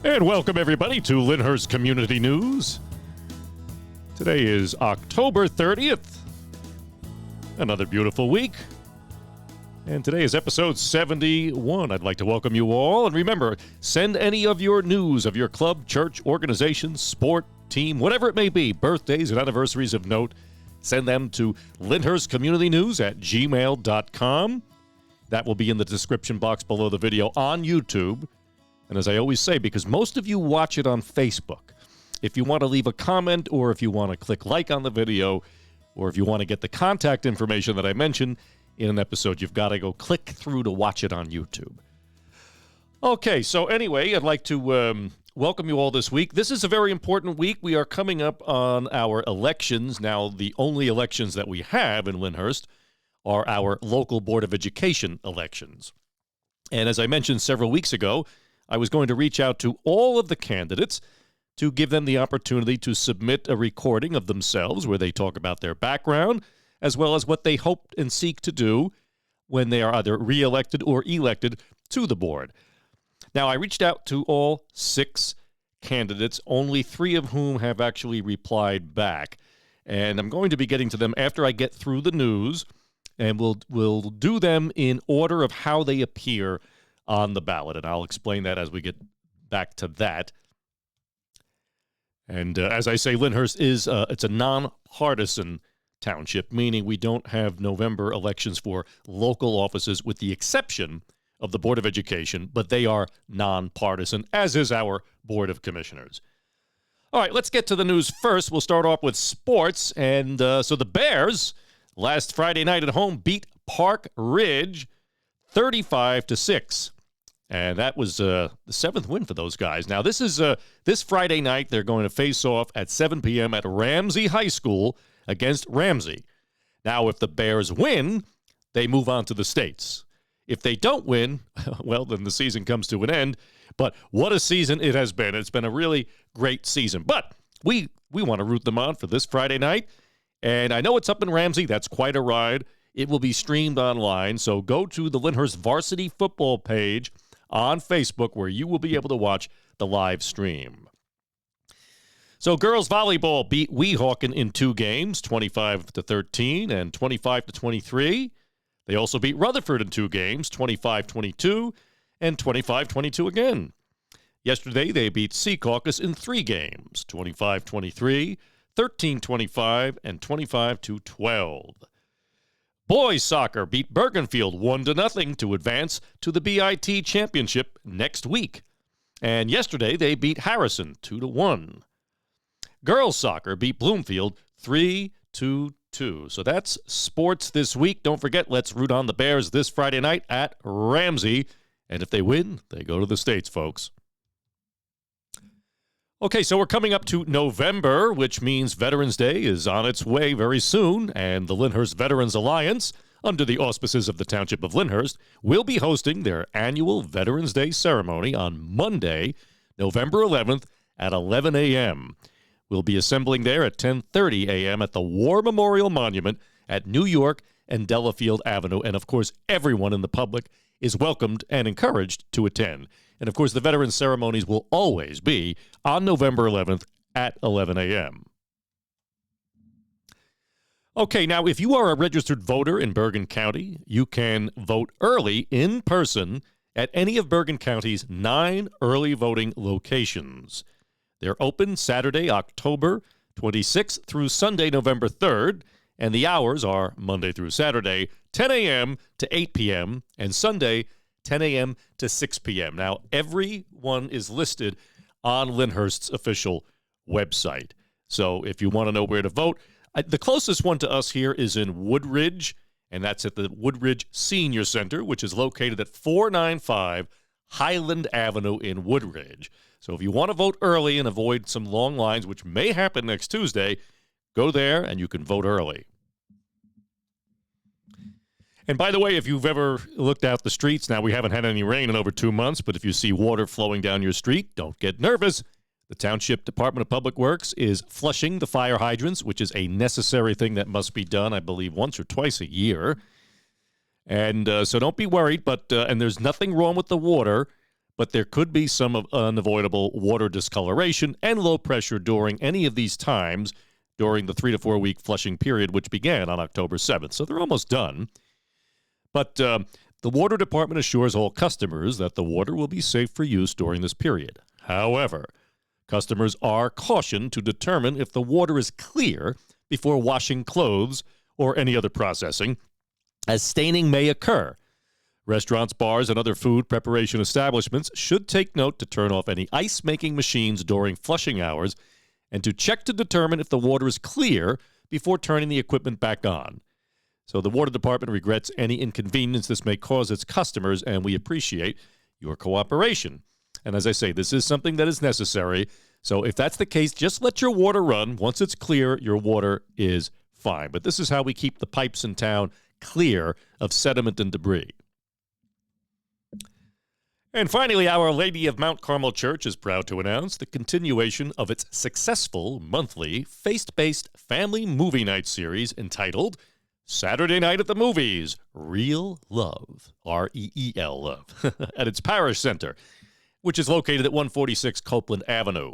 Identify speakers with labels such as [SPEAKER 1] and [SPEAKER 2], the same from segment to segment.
[SPEAKER 1] And welcome, everybody, to Lyndhurst Community News. Today is October 30th. Another beautiful week. And today is episode 71. I'd like to welcome you all. And remember, send any of your news of your club, church, organization, sport, team, whatever it may be, birthdays and anniversaries of note, send them to LyndhurstCommunityNews@gmail.com. That will be in the description box below the video on YouTube. And as I always say, because most of you watch it on Facebook, if you want to leave a comment or if you want to click like on the video or if you want to get the contact information that I mentioned in an episode, you've got to go click through to watch it on YouTube. Okay, so anyway, I'd like to welcome you all this week. This is a very important week. We are coming up on our elections. Now, the only elections that we have in Lyndhurst are our local Board of Education elections. And as I mentioned several weeks ago, I was going to reach out to all of the candidates to give them the opportunity to submit a recording of themselves where they talk about their background, as well as what they hope and seek to do when they are either re-elected or elected to the board. Now, I reached out to all 6 candidates, only 3 of whom have actually replied back. And I'm going to be getting to them after I get through the news, and we'll do them in order of how they appear on the ballot, and I'll explain that as we get back to that. And as I say, Lyndhurst is it's a nonpartisan township, meaning we don't have November elections for local offices with the exception of the Board of Education, but they are nonpartisan, as is our Board of Commissioners. All right, let's get to the news first. We'll start off with sports, and so the Bears last Friday night at home beat Park Ridge 35-6. And that was the 7th win for those guys. Now, this is this Friday night. They're going to face off at 7 p.m. at Ramsey High School against Ramsey. Now, if the Bears win, they move on to the States. If they don't win, well, then the season comes to an end. But what a season it has been. It's been a really great season. But we want to root them on for this Friday night. And I know it's up in Ramsey. That's quite a ride. It will be streamed online. So go to the Lyndhurst Varsity Football page on Facebook, where you will be able to watch the live stream. So girls volleyball beat Weehawken in 2 games, 25-13 and 25-23. They also beat Rutherford in 2 games, 25-22 and 25-22 again. Yesterday, they beat Secaucus in 3 games, 25-23, 13-25 and 25-12. Boys soccer beat Bergenfield 1-0 to advance to the BIT championship next week. And yesterday, they beat Harrison 2-1. Girls soccer beat Bloomfield 3-2. So that's sports this week. Don't forget, let's root on the Bears this Friday night at Ramsey. And if they win, they go to the States, folks. Okay, so we're coming up to November, which means Veterans Day is on its way very soon, and the Lyndhurst Veterans Alliance, under the auspices of the Township of Lyndhurst, will be hosting their annual Veterans Day ceremony on Monday, November 11th at 11 a.m. We'll be assembling there at 10:30 a.m. at the War Memorial Monument at New York and Delafield Avenue, and of course, everyone in the public is welcomed and encouraged to attend. And, of course, the veterans ceremonies will always be on November 11th at 11 a.m. Okay, now, if you are a registered voter in Bergen County, you can vote early in person at any of Bergen County's 9 early voting locations. They're open Saturday, October 26th through Sunday, November 3rd, and the hours are Monday through Saturday, 10 a.m. to 8 p.m., and Sunday, 10 a.m. to 6 p.m. Now, everyone is listed on Lyndhurst's official website. So if you want to know where to vote, the closest one to us here is in Woodridge, and that's at the Woodridge Senior Center, which is located at 495 Highland Avenue in Woodridge. So if you want to vote early and avoid some long lines, which may happen next Tuesday, go there and you can vote early. And by the way, if you've ever looked out the streets, now we haven't had any rain in over 2 months, but if you see water flowing down your street, don't get nervous. The Township Department of Public Works is flushing the fire hydrants, which is a necessary thing that must be done, I believe, once or twice a year. And so don't be worried, but and there's nothing wrong with the water, but there could be some unavoidable water discoloration and low pressure during any of these times during the 3 to 4 week flushing period, which began on October 7th. So they're almost done. But the water department assures all customers that the water will be safe for use during this period. However, customers are cautioned to determine if the water is clear before washing clothes or any other processing, as staining may occur. Restaurants, bars, and other food preparation establishments should take note to turn off any ice-making machines during flushing hours and to check to determine if the water is clear before turning the equipment back on. So the water department regrets any inconvenience this may cause its customers, and we appreciate your cooperation. And as I say, this is something that is necessary. So if that's the case, just let your water run. Once it's clear, your water is fine. But this is how we keep the pipes in town clear of sediment and debris. And finally, Our Lady of Mount Carmel Church is proud to announce the continuation of its successful monthly faith-based family movie night series entitled Saturday Night at the Movies, Real Love, R-E-E-L, love, at its parish center, which is located at 146 Copeland Avenue.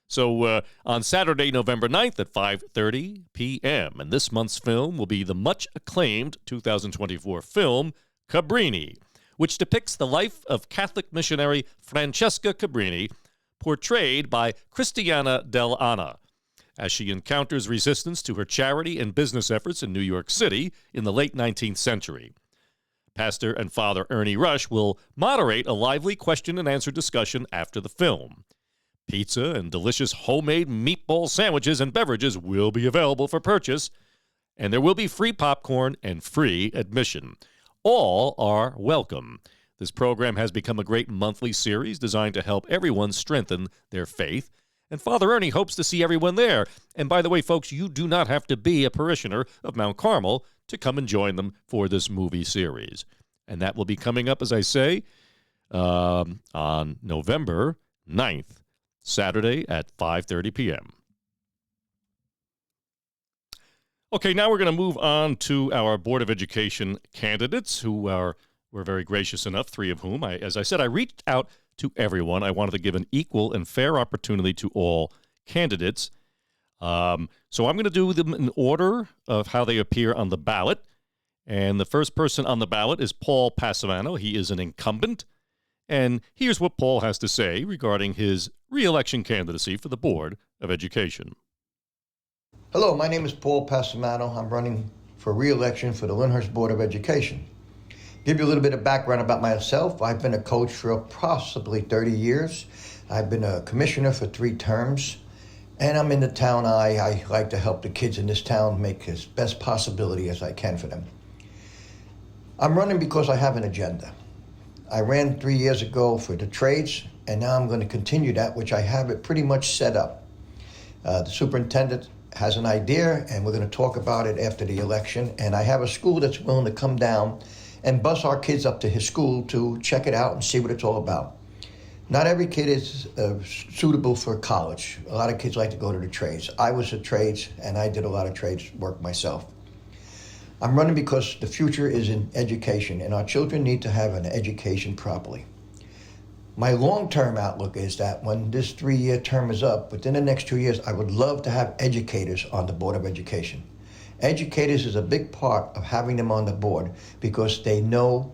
[SPEAKER 1] So on Saturday, November 9th at 5:30 p.m., and this month's film will be the much-acclaimed 2024 film, Cabrini, which depicts the life of Catholic missionary Francesca Cabrini, portrayed by Cristiana Del Anna, as she encounters resistance to her charity and business efforts in New York City in the late 19th century. Pastor and Father Ernie Rush will moderate a lively question-and-answer discussion after the film. Pizza and delicious homemade meatball sandwiches and beverages will be available for purchase, and there will be free popcorn and free admission. All are welcome. This program has become a great monthly series designed to help everyone strengthen their faith, and Father Ernie hopes to see everyone there. And by the way, folks, you do not have to be a parishioner of Mount Carmel to come and join them for this movie series. And that will be coming up, as I say, on November 9th, Saturday at 5:30 p.m. Okay, now we're going to move on to our Board of Education candidates who were very gracious enough, three of whom, as I said, I reached out to everyone. I wanted to give an equal and fair opportunity to all candidates. So I'm going to do them in order of how they appear on the ballot. And the first person on the ballot is Paul Passamano. He is an incumbent. And here's what Paul has to say regarding his re-election candidacy for the Board of Education.
[SPEAKER 2] Hello, my name is Paul Passamano. I'm running for re-election for the Lyndhurst Board of Education. Give you a little bit of background about myself. I've been a coach for approximately 30 years. I've been a commissioner for 3 terms. And I'm in the town. I like to help the kids in this town make as best possibility as I can for them. I'm running because I have an agenda. I ran 3 years ago for the trades, and now I'm going to continue that, which I have it pretty much set up. The superintendent has an idea, and we're going to talk about it after the election. And I have a school that's willing to come down and bus our kids up to his school to check it out and see what it's all about. Not every kid is suitable for college. A lot of kids like to go to the trades. I was a trades, and I did a lot of trades work myself. I'm running because the future is in education, and our children need to have an education properly. My long-term outlook is that when this 3-year term is up, within the next 2 years, I would love to have educators on the Board of Education. Educators is a big part of having them on the board because they know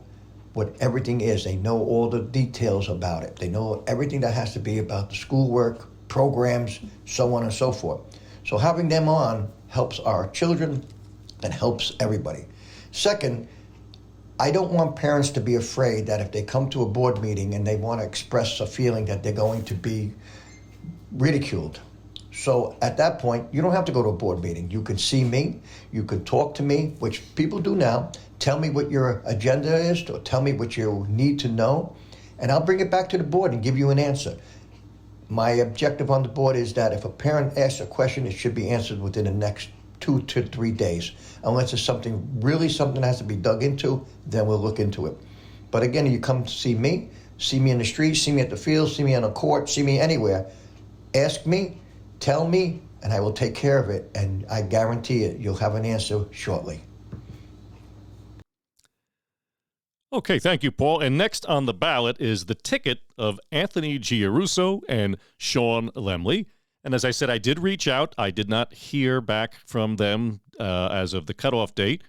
[SPEAKER 2] what everything is. They know all the details about it. They know everything that has to be about the schoolwork, programs, so on and so forth. So having them on helps our children and helps everybody. Second, I don't want parents to be afraid that if they come to a board meeting and they want to express a feeling that they're going to be ridiculed. So at that point, you don't have to go to a board meeting. You can see me, you can talk to me, which people do now. Tell me what your agenda is, or tell me what you need to know, and I'll bring it back to the board and give you an answer. My objective on the board is that if a parent asks a question, it should be answered within the next 2 to 3 days. Unless it's something that has to be dug into, then we'll look into it. But again, you come to see me in the street, see me at the field, see me on a court, see me anywhere. Ask me, tell me, and I will take care of it. And I guarantee it, you'll have an answer shortly.
[SPEAKER 1] Okay, thank you, Paul. And next on the ballot is the ticket of Anthony Giarusso and Sean Lemley. And as I said, I did reach out. I did not hear back from them as of the cutoff date.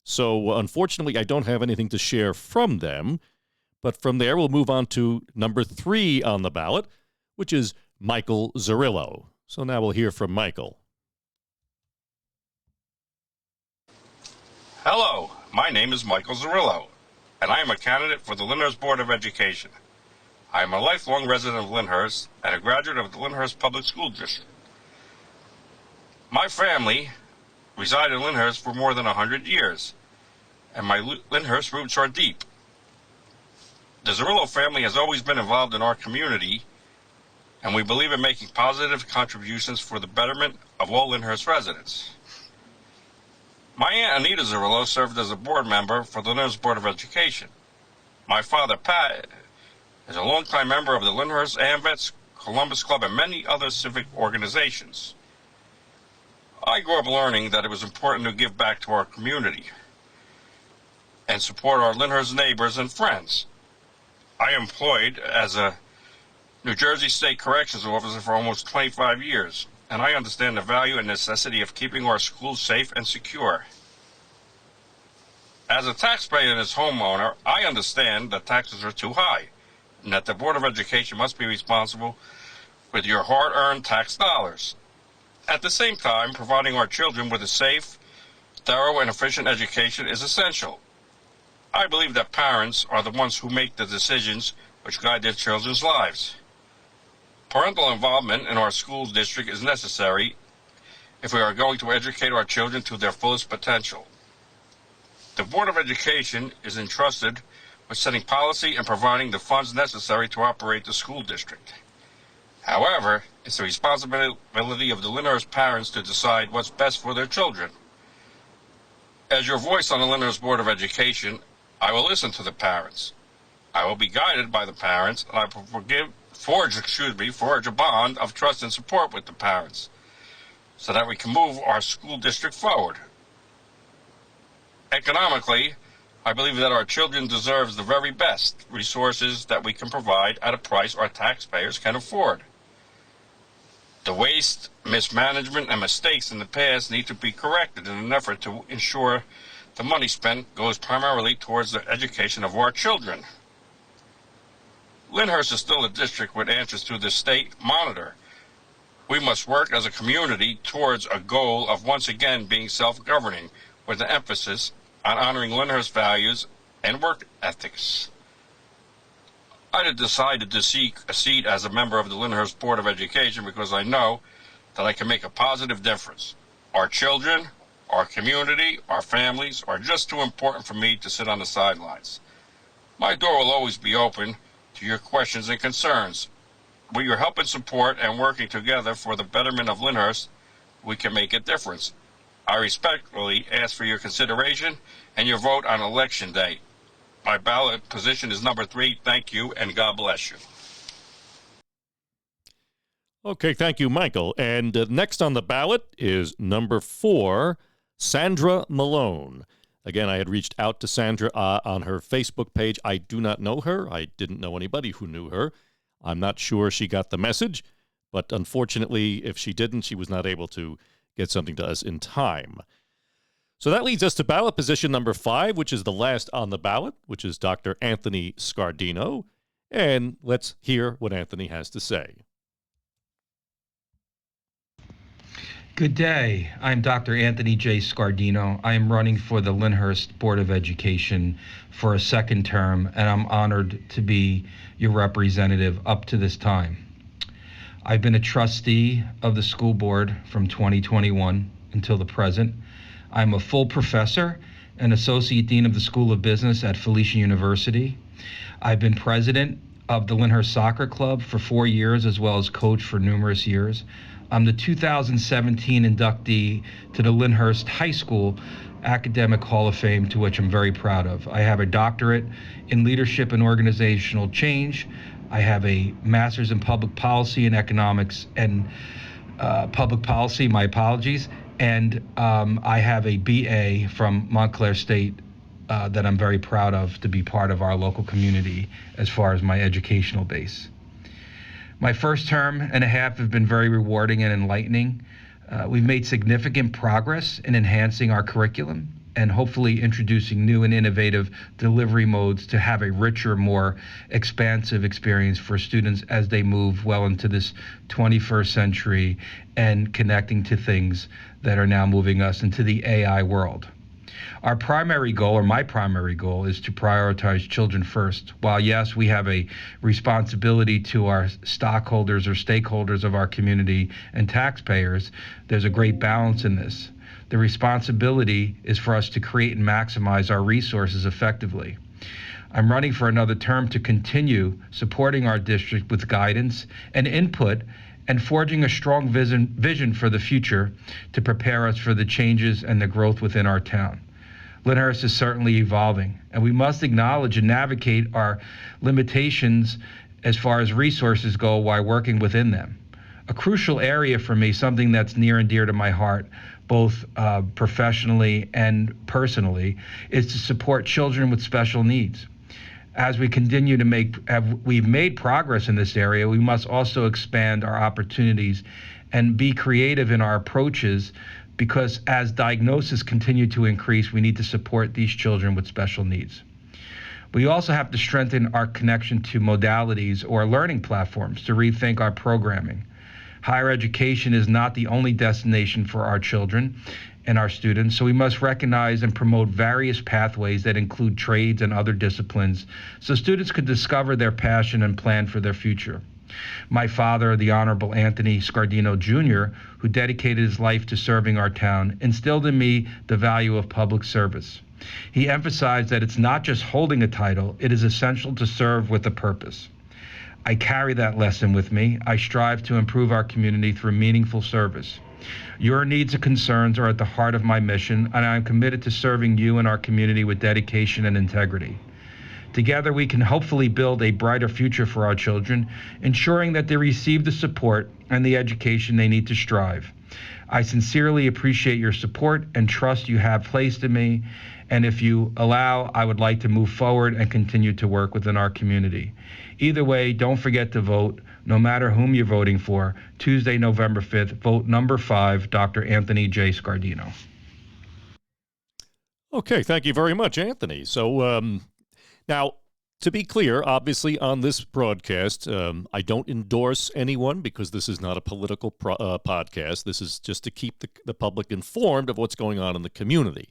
[SPEAKER 1] So unfortunately, I don't have anything to share from them. But from there, we'll move on to number 3 on the ballot, which is Michael Zarillo. So now we'll hear from Michael.
[SPEAKER 3] Hello, my name is Michael Zarillo, and I am a candidate for the Lyndhurst Board of Education. I am a lifelong resident of Lyndhurst and a graduate of the Lyndhurst Public School District. My family resided in Lyndhurst for more than 100 years, and my Lyndhurst roots are deep. The Zarillo family has always been involved in our community, and we believe in making positive contributions for the betterment of all Lyndhurst residents. My Aunt Anita Zarillo served as a board member for the Lyndhurst Board of Education. My father, Pat, is a longtime member of the Lyndhurst AMVETS, Columbus Club, and many other civic organizations. I grew up learning that it was important to give back to our community and support our Lyndhurst neighbors and friends. I am employed as a New Jersey State Corrections Officer for almost 25 years, and I understand the value and necessity of keeping our schools safe and secure. As a taxpayer and as homeowner, I understand that taxes are too high, and that the Board of Education must be responsible with your hard-earned tax dollars. At the same time, providing our children with a safe, thorough, and efficient education is essential. I believe that parents are the ones who make the decisions which guide their children's lives. Parental involvement in our school district is necessary if we are going to educate our children to their fullest potential. The Board of Education is entrusted with setting policy and providing the funds necessary to operate the school district. However, it's the responsibility of the Lyndhurst parents to decide what's best for their children. As your voice on the Lyndhurst Board of Education, I will listen to the parents. I will be guided by the parents, and I will forge a bond of trust and support with the parents so that we can move our school district forward. Economically, I believe that our children deserve the very best resources that we can provide at a price our taxpayers can afford. The waste, mismanagement, and mistakes in the past need to be corrected in an effort to ensure the money spent goes primarily towards the education of our children. Lyndhurst is still a district with answers to the state monitor. We must work as a community towards a goal of once again being self-governing, with an emphasis on honoring Lyndhurst values and work ethics. I decided to seek a seat as a member of the Lyndhurst Board of Education because I know that I can make a positive difference. Our children, our community, our families are just too important for me to sit on the sidelines. My door will always be open to your questions and concerns. With your help and support and working together for the betterment of Lyndhurst, we can make a difference. I respectfully ask for your consideration and your vote on Election Day. My ballot position is number 3. Thank you, and God bless you.
[SPEAKER 1] Okay, thank you, Michael. And next on the ballot is number 4, Sandra Malone. Again, I had reached out to Sandra on her Facebook page. I do not know her. I didn't know anybody who knew her. I'm not sure she got the message, but unfortunately, if she didn't, she was not able to get something to us in time. So that leads us to ballot position number 5, which is the last on the ballot, which is Dr. Anthony Scardino. And let's hear what Anthony has to say.
[SPEAKER 4] Good day. I'm Dr. Anthony J. Scardino. I am running for the Lyndhurst Board of Education for a second term, and I'm honored to be your representative up to this time. I've been a trustee of the school board from 2021 until the present. I'm a full professor and associate dean of the School of Business at Felicia University. I've been president of the Lyndhurst Soccer Club for 4 years, as well as coach for numerous years. I'm the 2017 inductee to the Lyndhurst High School Academic Hall of Fame, to which I'm very proud of. I have a doctorate in leadership and organizational change. I have a master's in public policy and economics and public policy, my apologies. And I have a BA from Montclair State that I'm very proud of to be part of our local community as far as my educational base. My first term and a half have been very rewarding and enlightening. We've made significant progress in enhancing our curriculum and hopefully introducing new and innovative delivery modes to have a richer, more expansive experience for students as they move well into this 21st century and connecting to things that are now moving us into the AI world. Our primary goal, or my primary goal, is to prioritize children first. While yes, we have a responsibility to our stockholders or stakeholders of our community and taxpayers, there's a great balance in this. The responsibility is for us to create and maximize our resources effectively. I'm running for another term to continue supporting our district with guidance and input and forging a strong vision for the future to prepare us for the changes and the growth within our town. Lyndhurst is certainly evolving, and we must acknowledge and navigate our limitations as far as resources go while working within them. A crucial area for me, something that's near and dear to my heart, both professionally and personally, is to support children with special needs. As we continue to we've made progress in this area, we must also expand our opportunities and be creative in our approaches, because as diagnoses continue to increase, we need to support these children with special needs. We also have to strengthen our connection to modalities or learning platforms to rethink our programming. Higher education is not the only destination for our children and our students, so we must recognize and promote various pathways that include trades and other disciplines so students could discover their passion and plan for their future. My father, the Honorable Anthony Scardino Jr., who dedicated his life to serving our town, instilled in me the value of public service. He emphasized that it's not just holding a title, it is essential to serve with a purpose. I carry that lesson with me. I strive to improve our community through meaningful service. Your needs and concerns are at the heart of my mission, and I am committed to serving you and our community with dedication and integrity. Together, we can hopefully build a brighter future for our children, ensuring that they receive the support and the education they need to strive. I sincerely appreciate your support and trust you have placed in me, and if you allow, I would like to move forward and continue to work within our community. Either way, don't forget to vote, no matter whom you're voting for. Tuesday, November 5th, vote number 5, Dr. Anthony J. Scardino.
[SPEAKER 1] Okay, thank you very much, Anthony. So, now, to be clear, obviously on this broadcast, I don't endorse anyone because this is not a political podcast. This is just to keep the public informed of what's going on in the community.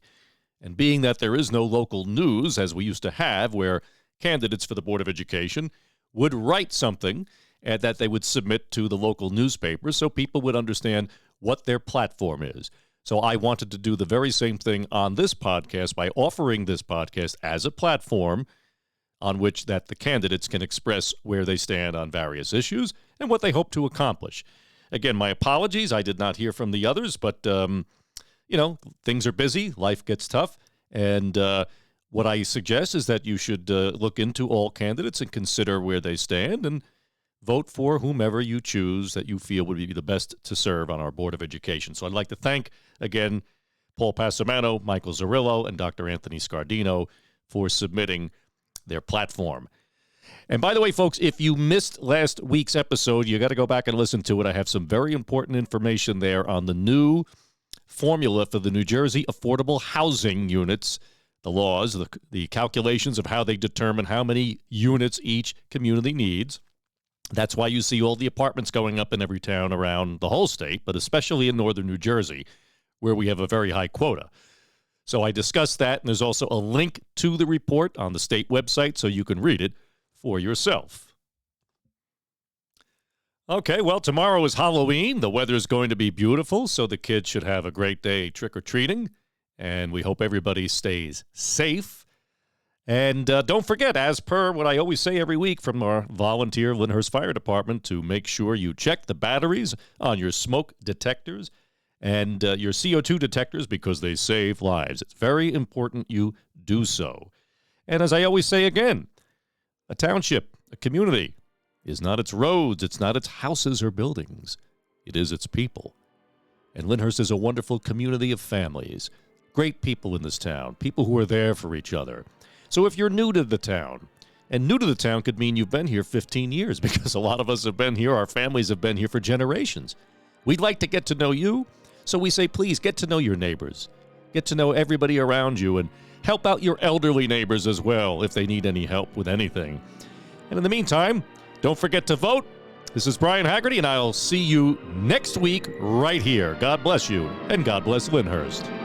[SPEAKER 1] And being that there is no local news, as we used to have, where candidates for the Board of Education would write something that they would submit to the local newspapers so people would understand what their platform is. So I wanted to do the very same thing on this podcast by offering this podcast as a platform on which that the candidates can express where they stand on various issues and what they hope to accomplish. Again, my apologies. I did not hear from the others, but, things are busy. Life gets tough. And what I suggest is that you should look into all candidates and consider where they stand and vote for whomever you choose that you feel would be the best to serve on our Board of Education. So I'd like to thank, again, Paul Passamano, Michael Zarillo, and Dr. Anthony Scardino for submitting their platform. And by the way, folks, if you missed last week's episode, you got to go back and listen to it. I have some very important information there on the new formula for the New Jersey affordable housing units, the laws, the calculations of how they determine how many units each community needs. That's why you see all the apartments going up in every town around the whole state, but especially in northern New Jersey, where we have a very high quota. So I discussed that, and there's also a link to the report on the state website so you can read it for yourself. Okay, well, tomorrow is Halloween. The weather is going to be beautiful, so the kids should have a great day trick-or-treating, and we hope everybody stays safe. And don't forget, as per what I always say every week from our volunteer Lyndhurst Fire Department, to make sure you check the batteries on your smoke detectors and your CO2 detectors because they save lives. It's very important you do so. And as I always say again, a township, a community, is not its roads, it's not its houses or buildings. It is its people. And Lyndhurst is a wonderful community of families Great people in this town, people who are there for each other. So if you're new to the town, and new to the town could mean you've been here 15 years, because a lot of us have been here, our families have been here for generations. We'd like to get to know you, so we say, please get to know your neighbors. Get to know everybody around you, and help out your elderly neighbors as well if they need any help with anything. And in the meantime, don't forget to vote. This is Brian Haggerty, and I'll see you next week right here. God bless you, and God bless Lyndhurst.